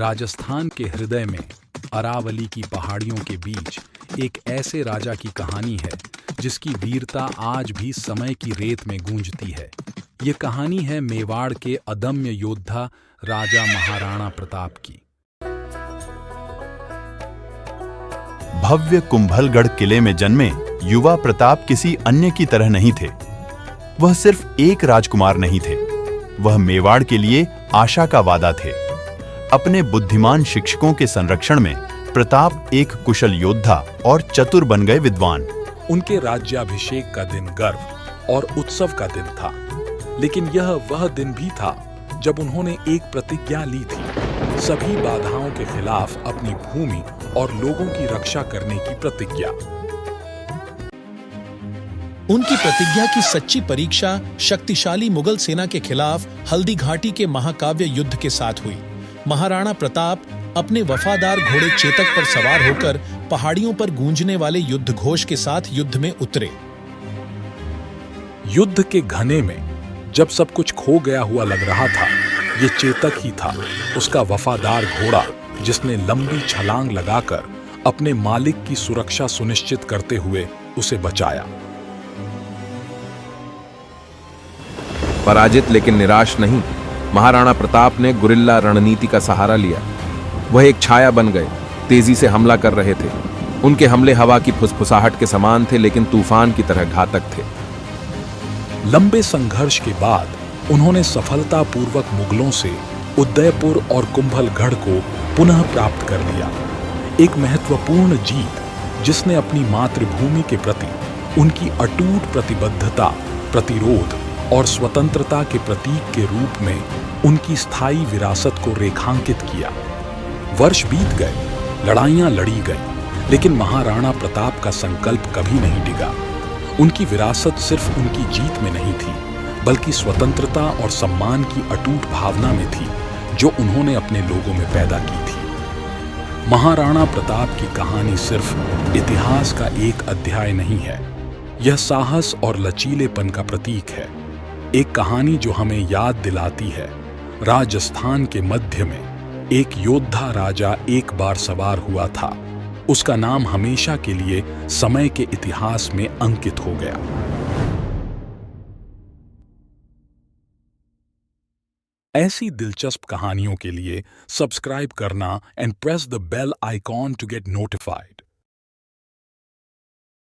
राजस्थान के हृदय में अरावली की पहाड़ियों के बीच एक ऐसे राजा की कहानी है जिसकी वीरता आज भी समय की रेत में गूंजती है। ये कहानी है मेवाड़ के अदम्य योद्धा राजा महाराणा प्रताप की। भव्य कुंभलगढ़ किले में जन्मे युवा प्रताप किसी अन्य की तरह नहीं थे। वह सिर्फ एक राजकुमार नहीं थे, वह मेवाड़ के लिए आशा का वादा थे। अपने बुद्धिमान शिक्षकों के संरक्षण में प्रताप एक कुशल योद्धा और चतुर बन गए विद्वान। उनके राज्याभिषेक का दिन गर्व और उत्सव का दिन था, लेकिन यह वह दिन भी था जब उन्होंने एक प्रतिज्ञा ली थी, सभी बाधाओं के खिलाफ अपनी भूमि और लोगों की रक्षा करने की प्रतिज्ञा। उनकी प्रतिज्ञा की सच्ची परीक्षा शक्तिशाली मुगल सेना के खिलाफ हल्दी घाटी के महाकाव्य युद्ध के साथ हुई। महाराणा प्रताप अपने वफादार घोड़े चेतक पर सवार होकर पहाड़ियों पर गूंजने वाले युद्ध घोष के साथ युद्ध में उतरे। युद्ध के घने में जब सब कुछ खो गया हुआ लग रहा था, ये चेतक ही था, उसका वफादार घोड़ा, जिसने लंबी छलांग लगाकर अपने मालिक की सुरक्षा सुनिश्चित करते हुए उसे बचाया। पराजित लेकिन निराश नहीं, महाराणा प्रताप ने गुरिल्ला रणनीति का सहारा लिया। वह एक छाया बन गए, तेजी से हमला कर रहे थे। उनके हमले हवा की फुसफुसाहट के समान थे, लेकिन तूफान की तरह घातक थे। लंबे संघर्ष के बाद उन्होंने सफलतापूर्वक मुगलों से उदयपुर और कुंभलगढ़ को पुनः प्राप्त कर लिया। एक महत्वपूर्ण जीत जिसने अपनी मातृभूमि के प्रति उनकी अटूट प्रतिबद्धता, प्रतिरोध और स्वतंत्रता के प्रतीक के रूप में उनकी स्थायी विरासत को रेखांकित किया। वर्ष बीत गए, लड़ाइयां लड़ी गईं, लेकिन महाराणा प्रताप का संकल्प कभी नहीं डिगा। उनकी विरासत सिर्फ उनकी जीत में नहीं थी, बल्कि स्वतंत्रता और सम्मान की अटूट भावना में थी, जो उन्होंने अपने लोगों में पैदा की थी। महाराणा प्रताप की कहानी सिर्फ इतिहास का एक अध्याय नहीं है, यह साहस और लचीलेपन का प्रतीक है। एक कहानी जो हमें याद दिलाती है, राजस्थान के मध्य में एक योद्धा राजा एक बार सवार हुआ था। उसका नाम हमेशा के लिए समय के इतिहास में अंकित हो गया। ऐसी दिलचस्प कहानियों के लिए सब्सक्राइब करना and press the bell icon to get notified.